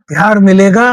प्यार मिलेगा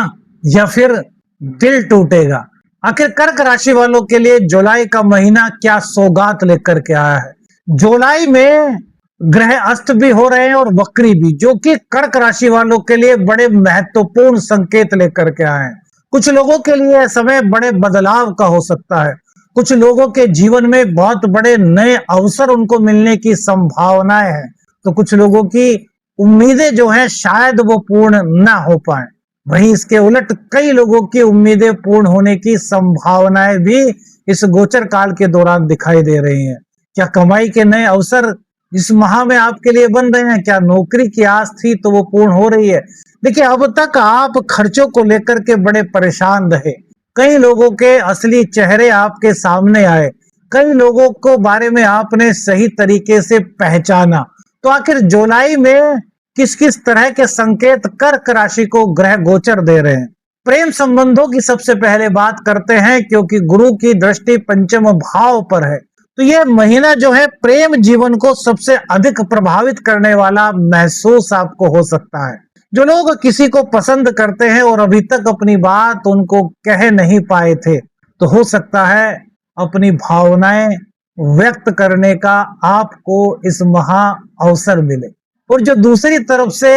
या फिर दिल टूटेगा। आखिर कर्क राशि वालों के लिए जुलाई का महीना क्या सौगात लेकर के आया है। जुलाई में ग्रह अस्त भी हो रहे हैं और वक्री भी, जो कि कर्क राशि वालों के लिए बड़े महत्वपूर्ण संकेत लेकर के आए हैं। कुछ लोगों के लिए समय बड़े बदलाव का हो सकता है। कुछ लोगों के जीवन में बहुत बड़े नए अवसर उनको मिलने की संभावनाएं हैं, तो कुछ लोगों की उम्मीदें जो है शायद वो पूर्ण ना हो पाए। वहीं इसके उलट कई लोगों की उम्मीदें पूर्ण होने की संभावनाएं भी इस गोचर काल के दौरान दिखाई दे रही हैं। क्या कमाई के नए अवसर इस माह में आपके लिए बन रहे हैं? क्या नौकरी की आस थी तो वो पूर्ण हो रही है? देखिए, अब तक आप खर्चों को लेकर के बड़े परेशान रहे। कई लोगों के असली चेहरे आपके सामने आए, कई लोगों को बारे में आपने सही तरीके से पहचाना। तो आखिर जुलाई में किस किस तरह के संकेत कर्क राशि को ग्रह गोचर दे रहे हैं? प्रेम संबंधों की सबसे पहले बात करते हैं, क्योंकि गुरु की दृष्टि पंचम भाव पर है। तो यह महीना जो है प्रेम जीवन को सबसे अधिक प्रभावित करने वाला महसूस आपको हो सकता है। जो लोग किसी को पसंद करते हैं और अभी तक अपनी बात उनको कह नहीं पाए थे, तो हो सकता है अपनी भावनाएं व्यक्त करने का आपको इस महा अवसर मिले। और जो दूसरी तरफ से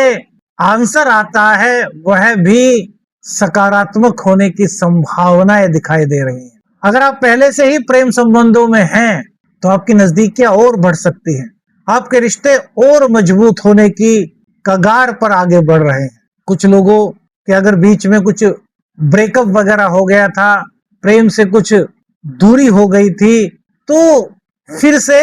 आंसर आता है वह भी सकारात्मक होने की संभावनाएं दिखाई दे रही हैं। अगर आप पहले से ही प्रेम संबंधों में हैं तो आपकी नजदीकियां और बढ़ सकती हैं। आपके रिश्ते और मजबूत होने की कगार पर आगे बढ़ रहे हैं। कुछ लोगों के अगर बीच में कुछ ब्रेकअप वगैरह हो गया था, प्रेम से कुछ दूरी हो गई थी, तो फिर से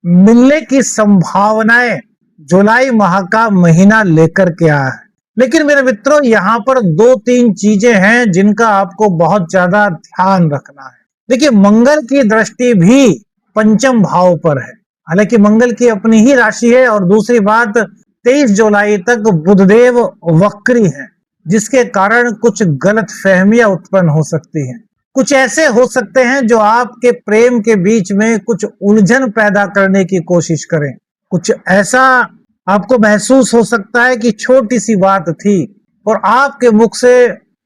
मिलने की संभावनाएं जुलाई माह का महीना लेकर के आया है। लेकिन मेरे मित्रों, यहाँ पर दो तीन चीजें हैं जिनका आपको बहुत ज्यादा ध्यान रखना है। देखिए, मंगल की दृष्टि भी पंचम भाव पर है। हालांकि मंगल की अपनी ही राशि है, और दूसरी बात 23 जुलाई तक बुधदेव वक्री है, जिसके कारण कुछ गलत फहमियां उत्पन्न हो सकती हैं। कुछ ऐसे हो सकते हैं जो आपके प्रेम के बीच में कुछ उलझन पैदा करने की कोशिश करें। कुछ ऐसा आपको महसूस हो सकता है कि छोटी सी बात थी और आपके मुख से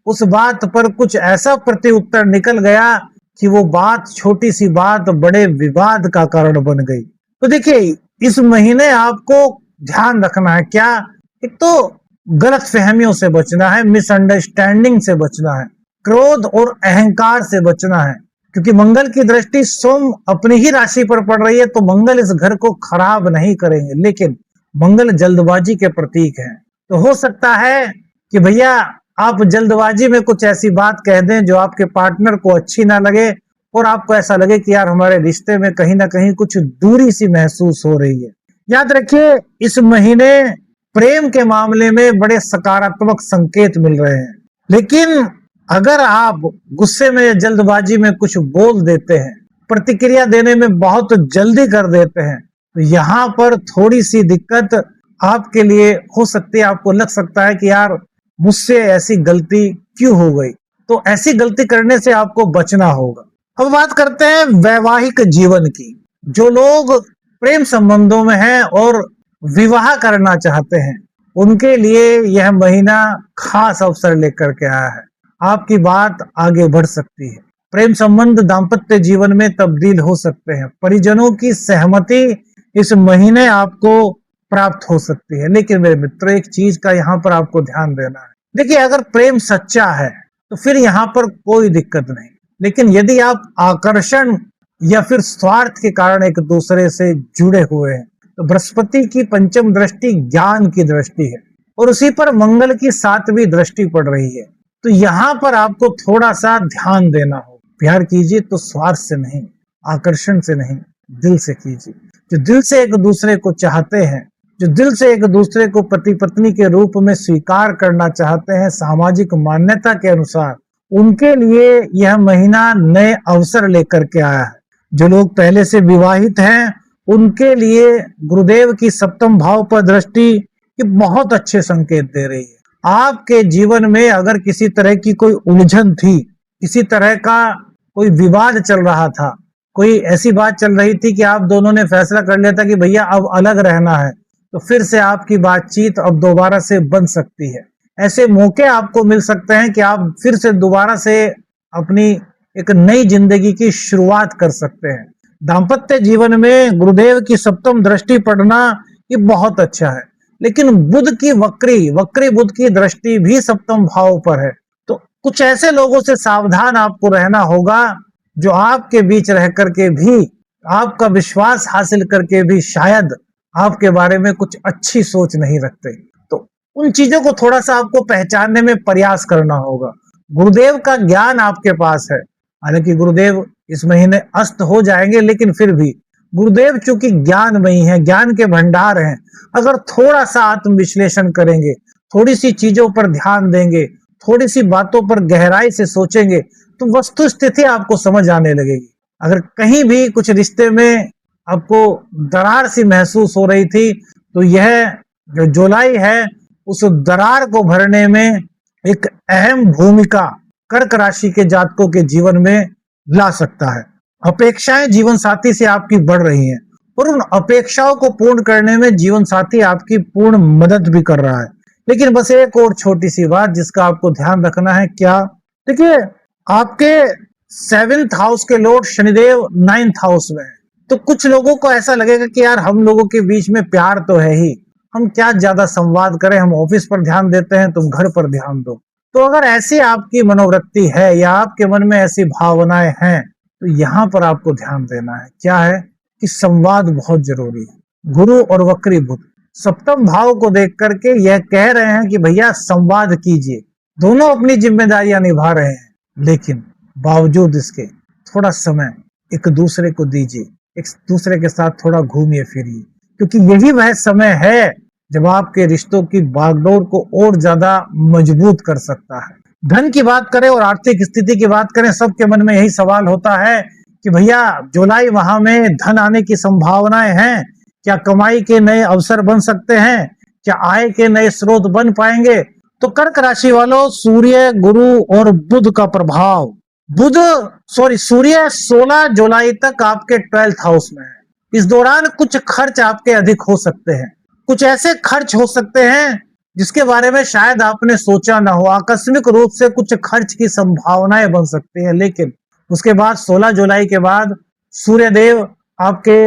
उस बात पर कुछ ऐसा प्रत्युत्तर निकल गया कि वो बात, छोटी सी बात, बड़े विवाद का कारण बन गई। तो देखिए, इस महीने आपको ध्यान रखना है क्या? एक तो गलत फहमियों से बचना है, मिसअंडरस्टैंडिंग से बचना है, क्रोध और अहंकार से बचना है। क्योंकि मंगल की दृष्टि सोम अपनी ही राशि पर पड़ रही है, तो मंगल इस घर को खराब नहीं करेंगे, लेकिन मंगल जल्दबाजी के प्रतीक हैं। तो हो सकता है कि भैया आप जल्दबाजी में कुछ ऐसी बात कह दें जो आपके पार्टनर को अच्छी ना लगे और आपको ऐसा लगे कि यार हमारे रिश्ते में कहीं ना कहीं कुछ दूरी सी महसूस हो रही है। याद रखिए, इस महीने प्रेम के मामले में बड़े सकारात्मक संकेत मिल रहे हैं, लेकिन अगर आप गुस्से में, जल्दबाजी में कुछ बोल देते हैं, प्रतिक्रिया देने में बहुत जल्दी कर देते हैं, तो यहाँ पर थोड़ी सी दिक्कत आपके लिए हो सकती है। आपको लग सकता है कि यार मुझसे ऐसी गलती क्यों हो गई। तो ऐसी गलती करने से आपको बचना होगा। अब बात करते हैं वैवाहिक जीवन की। जो लोग प्रेम संबंधों में हैं और विवाह करना चाहते हैं, उनके लिए यह महीना खास अवसर लेकर के आया है। आपकी बात आगे बढ़ सकती है। प्रेम संबंध दाम्पत्य जीवन में तब्दील हो सकते हैं। परिजनों की सहमति इस महीने आपको प्राप्त हो सकती है। लेकिन मेरे मित्रों, एक चीज का यहाँ पर आपको ध्यान देना है। देखिए, अगर प्रेम सच्चा है तो फिर यहाँ पर कोई दिक्कत नहीं। लेकिन यदि आप आकर्षण या फिर स्वार्थ के कारण एक दूसरे से जुड़े हुए हैं, तो बृहस्पति की पंचम दृष्टि ज्ञान की दृष्टि है और उसी पर मंगल की 7वीं दृष्टि पड़ रही है। तो यहाँ पर आपको थोड़ा सा ध्यान देना हो। प्यार कीजिए तो स्वार्थ से नहीं, आकर्षण से नहीं, दिल से कीजिए। जो दिल से एक दूसरे को चाहते हैं, जो दिल से एक दूसरे को पति पत्नी के रूप में स्वीकार करना चाहते हैं सामाजिक मान्यता के अनुसार, उनके लिए यह महीना नए अवसर लेकर के आया है। जो लोग पहले से विवाहित हैं, उनके लिए गुरुदेव की 7म भाव पर दृष्टि ये बहुत अच्छे संकेत दे रही है। आपके जीवन में अगर किसी तरह की कोई उलझन थी, किसी तरह का कोई विवाद चल रहा था, कोई ऐसी बात चल रही थी कि आप दोनों ने फैसला कर लिया था कि भैया अब अलग रहना है, तो फिर से आपकी बातचीत अब दोबारा से बन सकती है। ऐसे मौके आपको मिल सकते हैं कि आप फिर से दोबारा से अपनी एक नई जिंदगी की शुरुआत कर सकते हैं। दाम्पत्य जीवन में गुरुदेव की सप्तम दृष्टि पड़ना ये बहुत अच्छा है, लेकिन बुध की वक्री वक्री बुध की दृष्टि भी सप्तम भाव पर है। तो कुछ ऐसे लोगों से सावधान आपको रहना होगा जो आपके बीच रह करके भी, आपका विश्वास हासिल करके भी शायद आपके बारे में कुछ अच्छी सोच नहीं रखते। तो उन चीजों को थोड़ा सा आपको पहचानने में प्रयास करना होगा। गुरुदेव का ज्ञान आपके पास है, हालांकि गुरुदेव इस महीने अस्त हो जाएंगे, लेकिन फिर भी गुरुदेव चूंकि ज्ञानमयी है, ज्ञान के भंडार हैं, अगर थोड़ा सा आत्म विश्लेषण करेंगे, थोड़ी सी चीजों पर ध्यान देंगे, थोड़ी सी बातों पर गहराई से सोचेंगे, तो वस्तु स्थिति आपको समझ आने लगेगी। अगर कहीं भी कुछ रिश्ते में आपको दरार सी महसूस हो रही थी, तो यह जो जुलाई है उस दरार को भरने में एक अहम भूमिका कर्क राशि के जातकों के जीवन में ला सकता है। अपेक्षाएं जीवन साथी से आपकी बढ़ रही हैं, और उन अपेक्षाओं को पूर्ण करने में जीवन साथी आपकी पूर्ण मदद भी कर रहा है। लेकिन बस एक और छोटी सी बात जिसका आपको ध्यान रखना है, क्या, देखिए, आपके 7th हाउस के लॉर्ड शनिदेव 9th हाउस में है। तो कुछ लोगों को ऐसा लगेगा कि यार हम लोगों के बीच में प्यार तो है ही, हम क्या ज्यादा संवाद करें, हम ऑफिस पर ध्यान देते हैं, तुम घर पर ध्यान दो। तो अगर ऐसी आपकी मनोवृत्ति है या आपके मन में ऐसी भावनाएं हैं, तो यहाँ पर आपको ध्यान देना है, क्या है कि संवाद बहुत जरूरी है। गुरु और वक्री बुध सप्तम भाव को देख करके यह कह रहे हैं कि भैया संवाद कीजिए, दोनों अपनी जिम्मेदारियां निभा रहे हैं, लेकिन बावजूद इसके थोड़ा समय एक दूसरे को दीजिए, एक दूसरे के साथ थोड़ा घूमिए फिरिए, क्योंकि यही वह समय है जब आपके रिश्तों की बागडोर को और ज्यादा मजबूत कर सकता है। धन की बात करें और आर्थिक स्थिति की बात करें, सबके मन में यही सवाल होता है कि भैया जुलाई माह में धन आने की संभावनाएं हैं, क्या कमाई के नए अवसर बन सकते हैं, क्या आय के नए स्रोत बन पाएंगे। तो कर्क राशि वालों, सूर्य, गुरु और बुध का प्रभाव, सूर्य 16 जुलाई तक आपके 12th हाउस में है। इस दौरान कुछ खर्च आपके अधिक हो सकते हैं, कुछ ऐसे खर्च हो सकते हैं जिसके बारे में शायद आपने सोचा ना हो। आकस्मिक रूप से कुछ खर्च की संभावनाएं बन सकती हैं, लेकिन उसके बाद 16 जुलाई के बाद सूर्यदेव आपके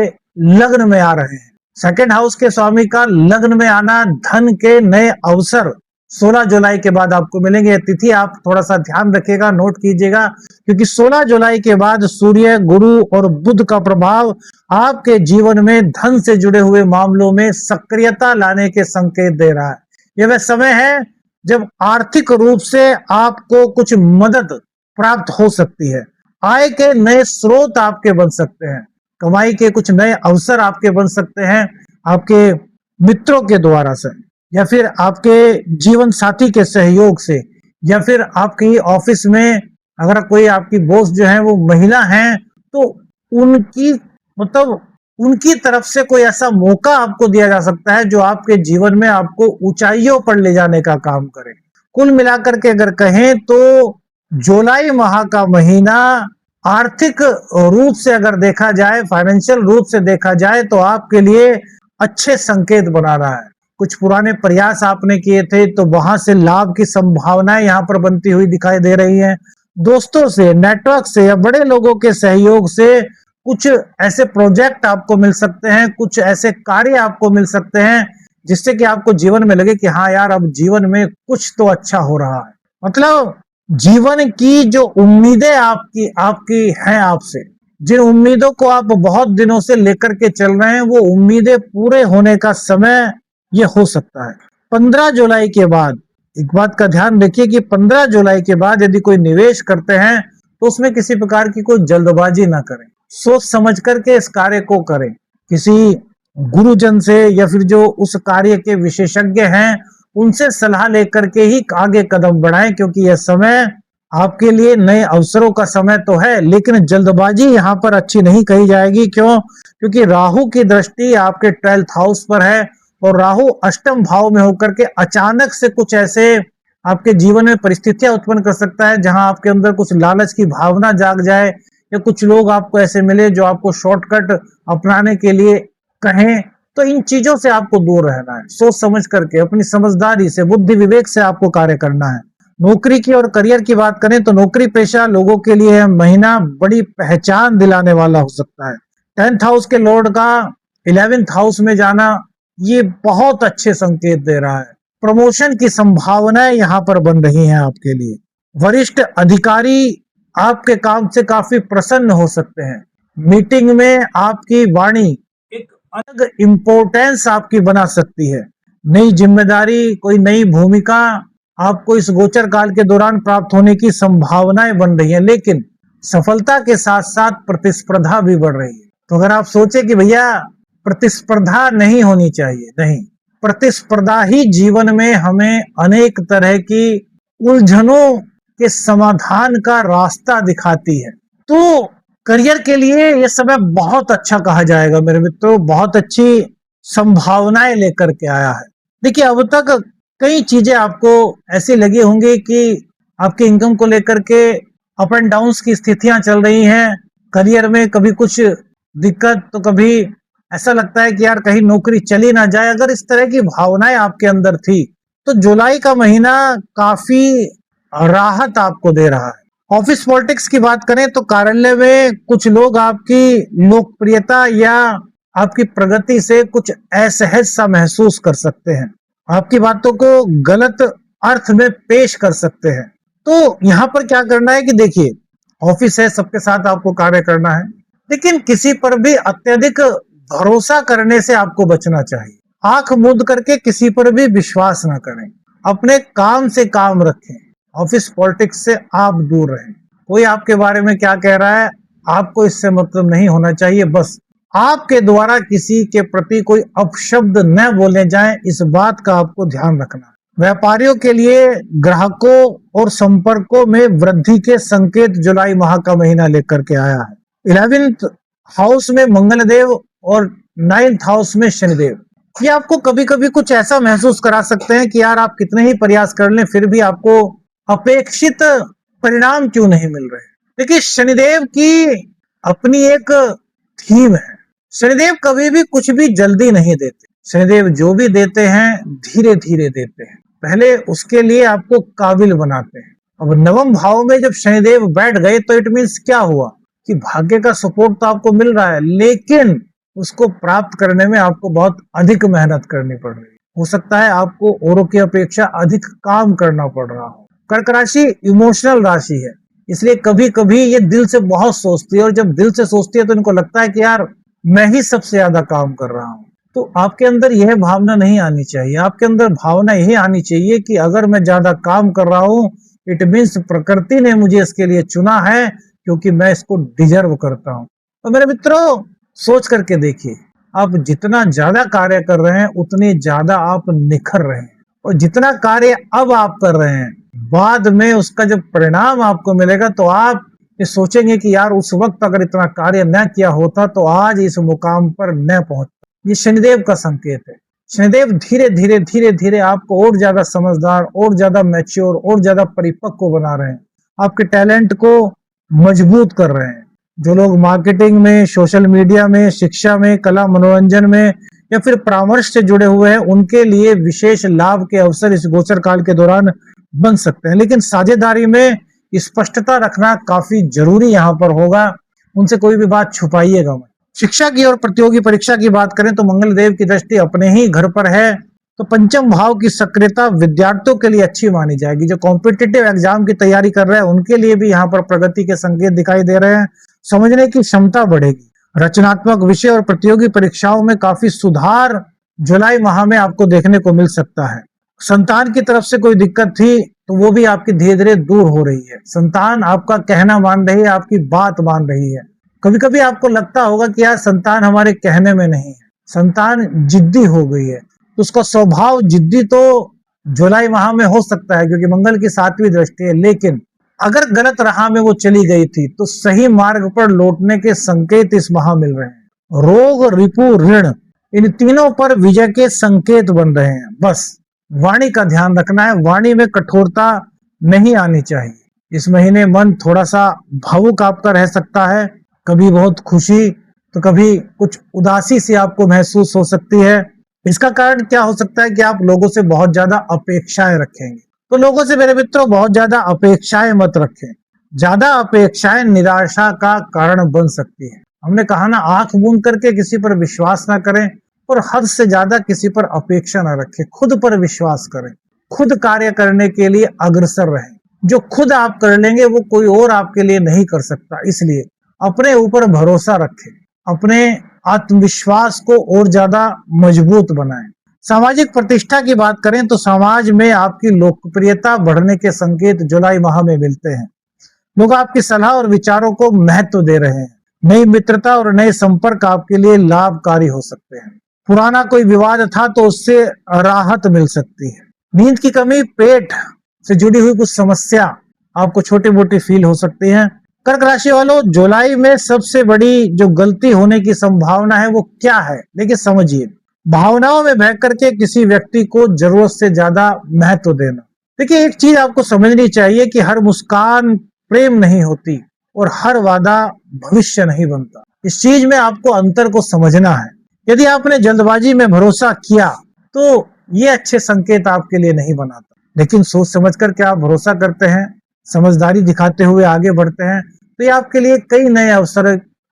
लग्न में आ रहे हैं। 2nd हाउस के स्वामी का लग्न में आना, धन के नए अवसर 16 जुलाई के बाद आपको मिलेंगे। तिथि आप थोड़ा सा ध्यान रखिएगा, नोट कीजिएगा, क्योंकि 16 जुलाई के बाद सूर्य, गुरु और बुध का प्रभाव आपके जीवन में धन से जुड़े हुए मामलों में सक्रियता लाने के संकेत दे रहा है। यह वह समय है जब आर्थिक रूप से आपको कुछ मदद प्राप्त हो सकती है, आय के नए स्रोत आपके बन सकते हैं, कमाई के कुछ नए अवसर आपके बन सकते हैं, आपके मित्रों के द्वारा से, या फिर आपके जीवन साथी के सहयोग से, या फिर आपकी ऑफिस में अगर कोई आपकी बॉस जो है वो महिला हैं, तो उनकी उनकी तरफ से कोई ऐसा मौका आपको दिया जा सकता है जो आपके जीवन में आपको ऊंचाइयों पर ले जाने का काम करे। कुल मिलाकर के अगर कहें तो जुलाई माह का महीना आर्थिक रूप से अगर देखा जाए, फाइनेंशियल रूप से देखा जाए, तो आपके लिए अच्छे संकेत बना रहा है। कुछ पुराने प्रयास आपने किए थे तो वहां से लाभ की संभावनाएं यहाँ पर बनती हुई दिखाई दे रही हैं। दोस्तों से, नेटवर्क से या बड़े लोगों के सहयोग से कुछ ऐसे प्रोजेक्ट आपको मिल सकते हैं, कुछ ऐसे कार्य आपको मिल सकते हैं जिससे कि आपको जीवन में लगे कि हाँ यार, अब जीवन में कुछ तो अच्छा हो रहा है। मतलब जीवन की जो उम्मीदें आपकी हैं आपसे, जिन उम्मीदों को आप बहुत दिनों से लेकर के चल रहे हैं, वो उम्मीदें पूरे होने का समय ये हो सकता है। 15 जुलाई के बाद एक बात का ध्यान रखिए कि 15 जुलाई के बाद यदि कोई निवेश करते हैं तो उसमें किसी प्रकार की कोई जल्दबाजी ना करें, सोच समझ करके इस कार्य को करें। किसी गुरुजन से या फिर जो उस कार्य के विशेषज्ञ हैं उनसे सलाह लेकर के ही आगे कदम बढ़ाएं, क्योंकि यह समय आपके लिए नए अवसरों का समय तो है, लेकिन जल्दबाजी यहाँ पर अच्छी नहीं कही जाएगी। क्यों? क्योंकि राहु की दृष्टि आपके 12th हाउस पर है, और राहु अष्टम भाव में होकर के अचानक से कुछ ऐसे आपके जीवन में परिस्थितियां उत्पन्न कर सकता है जहां आपके अंदर कुछ लालच की भावना जाग जाए, या कुछ लोग आपको ऐसे मिले जो आपको शॉर्टकट अपनाने के लिए कहें, तो इन चीजों से आपको दूर रहना है। सोच समझ करके, अपनी समझदारी से, बुद्धि विवेक से आपको कार्य करना है। नौकरी की और करियर की बात करें तो नौकरी पेशा लोगों के लिए यह महीना बड़ी पहचान दिलाने वाला हो सकता है। 10th हाउस के लॉर्ड का 11th हाउस में जाना ये बहुत अच्छे संकेत दे रहा है। प्रमोशन की संभावनाएं यहाँ पर बन रही हैं आपके लिए। वरिष्ठ अधिकारी आपके काम से काफी प्रसन्न हो सकते हैं। मीटिंग में आपकी वाणी एक अलग इंपॉर्टेंस आपकी बना सकती है। नई जिम्मेदारी, कोई नई भूमिका आपको इस गोचर काल के दौरान प्राप्त होने की संभावनाएं बन रही है, लेकिन सफलता के साथ साथ प्रतिस्पर्धा भी बढ़ रही है। तो अगर आप सोचे कि भैया प्रतिस्पर्धा नहीं होनी चाहिए, नहीं, प्रतिस्पर्धा ही जीवन में हमें अनेक तरह की उलझनों के समाधान का रास्ता दिखाती है। तो करियर के लिए यह समय बहुत अच्छा कहा जाएगा मेरे मित्रों, बहुत अच्छी संभावनाएं लेकर के आया है। देखिए, अब तक कई चीजें आपको ऐसी लगी होंगी कि आपके इनकम को लेकर के अप एंड डाउन की स्थितियां चल रही हैं। करियर में कभी कुछ दिक्कत, तो कभी ऐसा लगता है कि यार कहीं नौकरी चली ना जाए। अगर इस तरह की भावनाएं आपके अंदर थी तो जुलाई का महीना काफी राहत आपको दे रहा है। ऑफिस पॉलिटिक्स की बात करें तो कार्यालय में कुछ लोग आपकी लोकप्रियता या आपकी प्रगति से कुछ असहज सा महसूस कर सकते हैं, आपकी बातों को गलत अर्थ में पेश कर सकते हैं। तो यहाँ पर क्या करना है कि देखिए, ऑफिस है, सबके साथ आपको कार्य करना है, लेकिन किसी पर भी अत्यधिक भरोसा करने से आपको बचना चाहिए। आंख मूंद करके किसी पर भी विश्वास ना करें, अपने काम से काम रखें। ऑफिस पॉलिटिक्स से आप दूर रहें। कोई आपके बारे में क्या कह रहा है, आपको इससे मतलब नहीं होना चाहिए। बस आपके द्वारा किसी के प्रति कोई अपशब्द न बोले जाएं, इस बात का आपको ध्यान रखना। व्यापारियों के लिए ग्राहकों और संपर्कों में वृद्धि के संकेत जुलाई माह का महीना लेकर के आया है। 11th हाउस में मंगल देव और 9th हाउस में शनिदेव, ये आपको कभी कभी कुछ ऐसा महसूस करा सकते हैं कि यार आप कितने ही प्रयास कर लें फिर भी आपको अपेक्षित परिणाम क्यों नहीं मिल रहे। देखिए, शनिदेव की अपनी एक थीम है। शनिदेव कभी भी कुछ भी जल्दी नहीं देते। शनिदेव जो भी देते हैं धीरे धीरे देते हैं, पहले उसके लिए आपको काबिल बनाते हैं। अब नवम भाव में जब शनिदेव बैठ गए तो इट मीन्स क्या हुआ कि भाग्य का सपोर्ट तो आपको मिल रहा है, लेकिन उसको प्राप्त करने में आपको बहुत अधिक मेहनत करनी पड़ रही है। हो सकता है आपको औरों की अपेक्षा अधिक काम करना पड़ रहा हो। कर्क राशि इमोशनल राशि है, इसलिए कभी कभी ये दिल से बहुत सोचती है, और जब दिल से सोचती है तो इनको लगता है कि यार मैं ही सबसे ज्यादा काम कर रहा हूँ। तो आपके अंदर यह भावना नहीं आनी चाहिए। आपके अंदर भावना यही आनी चाहिए कि अगर मैं ज्यादा काम कर रहा हूँ, इट मीन्स प्रकृति ने मुझे इसके लिए चुना है, क्योंकि मैं इसको डिजर्व करता हूँ। तो मेरे मित्रों, सोच करके देखिए, आप जितना ज्यादा कार्य कर रहे हैं उतने ज्यादा आप निखर रहे हैं, और जितना कार्य अब आप कर रहे हैं बाद में उसका जब परिणाम आपको मिलेगा तो आप ये सोचेंगे कि यार उस वक्त अगर इतना कार्य न किया होता तो आज इस मुकाम पर न पहुंचता। ये शनिदेव का संकेत है। शनिदेव धीरे धीरे धीरे धीरे आपको और ज्यादा समझदार, और ज्यादा मैच्योर, और ज्यादा परिपक्व बना रहे हैं, आपके टैलेंट को मजबूत कर रहे हैं। जो लोग मार्केटिंग में, सोशल मीडिया में, शिक्षा में, कला मनोरंजन में या फिर परामर्श से जुड़े हुए हैं, उनके लिए विशेष लाभ के अवसर इस गोचर काल के दौरान बन सकते हैं। लेकिन साझेदारी में स्पष्टता रखना काफी जरूरी यहाँ पर होगा, उनसे कोई भी बात छुपाइएगा मत। शिक्षा की और प्रतियोगी परीक्षा की बात करें तो मंगल देव की दृष्टि अपने ही घर पर है, तो पंचम भाव की सक्रियता विद्यार्थियों के लिए अच्छी मानी जाएगी। जो कॉम्पिटिटिव एग्जाम की तैयारी कर रहे हैं उनके लिए भी यहाँ पर प्रगति के संकेत दिखाई दे रहे हैं। समझने की क्षमता बढ़ेगी। रचनात्मक विषय और प्रतियोगी परीक्षाओं में काफी सुधार जुलाई माह में आपको देखने को मिल सकता है। संतान की तरफ से कोई दिक्कत थी तो वो भी आपकी धीरे धीरे दूर हो रही है। संतान आपका कहना मान रही है, आपकी बात मान रही है। कभी कभी आपको लगता होगा कि यार संतान हमारे कहने में नहीं है, संतान जिद्दी हो गई है। तो उसका स्वभाव जिद्दी तो जुलाई माह में हो सकता है क्योंकि मंगल की 7वीं दृष्टि है, लेकिन अगर गलत राह में वो चली गई थी तो सही मार्ग पर लौटने के संकेत इस माह मिल रहे हैं। रोग, रिपु, ऋण, इन तीनों पर विजय के संकेत बन रहे हैं। बस वाणी का ध्यान रखना है, वाणी में कठोरता नहीं आनी चाहिए। इस महीने मन थोड़ा सा भावुक आपका रह सकता है, कभी बहुत खुशी, तो कभी कुछ उदासी सी आपको महसूस हो सकती है। इसका कारण क्या हो सकता है कि आप लोगों से बहुत ज्यादा अपेक्षाएं रखेंगे। तो लोगों से मेरे मित्रों बहुत ज्यादा अपेक्षाएं मत रखें। ज्यादा अपेक्षाएं निराशा का कारण बन सकती है। हमने कहा ना, आंख मूंद करके किसी पर विश्वास ना करें और हद से ज्यादा किसी पर अपेक्षा ना रखें। खुद पर विश्वास करें, खुद कार्य करने के लिए अग्रसर रहें। जो खुद आप कर लेंगे वो कोई और आपके लिए नहीं कर सकता। इसलिए अपने ऊपर भरोसा रखें, अपने आत्मविश्वास को और ज्यादा मजबूत बनाएं। सामाजिक प्रतिष्ठा की बात करें तो समाज में आपकी लोकप्रियता बढ़ने के संकेत जुलाई माह में मिलते हैं। लोग आपकी सलाह और विचारों को महत्व दे रहे हैं। नई मित्रता और नए संपर्क आपके लिए लाभकारी हो सकते हैं। पुराना कोई विवाद था तो उससे राहत मिल सकती है। नींद की कमी, पेट से जुड़ी हुई कुछ समस्या आपको छोटी मोटी फील हो सकती है। कर्क राशि वालों, जुलाई में सबसे बड़ी जो गलती होने की संभावना है वो क्या है, देखिए समझिए। भावनाओं में बह करके किसी व्यक्ति को जरूरत से ज्यादा महत्व देना। देखिए एक चीज आपको समझनी चाहिए कि हर मुस्कान प्रेम नहीं होती और हर वादा भविष्य नहीं बनता। इस चीज में आपको अंतर को समझना है। यदि आपने जल्दबाजी में भरोसा किया तो ये अच्छे संकेत आपके लिए नहीं बनाता। लेकिन सोच समझ कर के आप भरोसा करते हैं, समझदारी दिखाते हुए आगे बढ़ते हैं, तो ये आपके लिए कई नए अवसर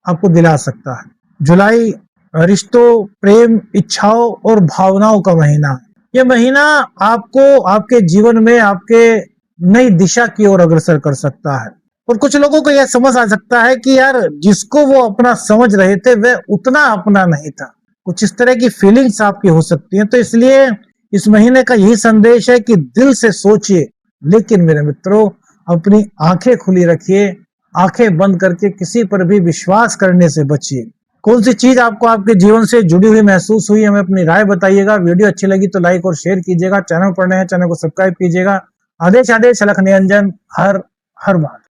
आपको दिला सकता है। जुलाई रिश्तों, प्रेम, इच्छाओं और भावनाओं का महीना है। ये महीना आपको आपके जीवन में आपके नई दिशा की ओर अग्रसर कर सकता है। और कुछ लोगों को यह समझ आ सकता है कि यार जिसको वो अपना समझ रहे थे वह उतना अपना नहीं था। कुछ इस तरह की फीलिंग्स आपकी हो सकती हैं। तो इसलिए इस महीने का यही संदेश है कि दिल से सोचिए, लेकिन मेरे मित्रों अपनी आंखें खुली रखिए। आंखें बंद करके किसी पर भी विश्वास करने से बचिए। कौन सी चीज आपको आपके जीवन से जुड़ी हुई महसूस हुई, हमें अपनी राय बताइएगा। वीडियो अच्छी लगी तो लाइक और शेयर कीजिएगा। चैनल पर नए हैं, चैनल को सब्सक्राइब कीजिएगा। आदेश आदेश अलख निरंजन। हर हर बात।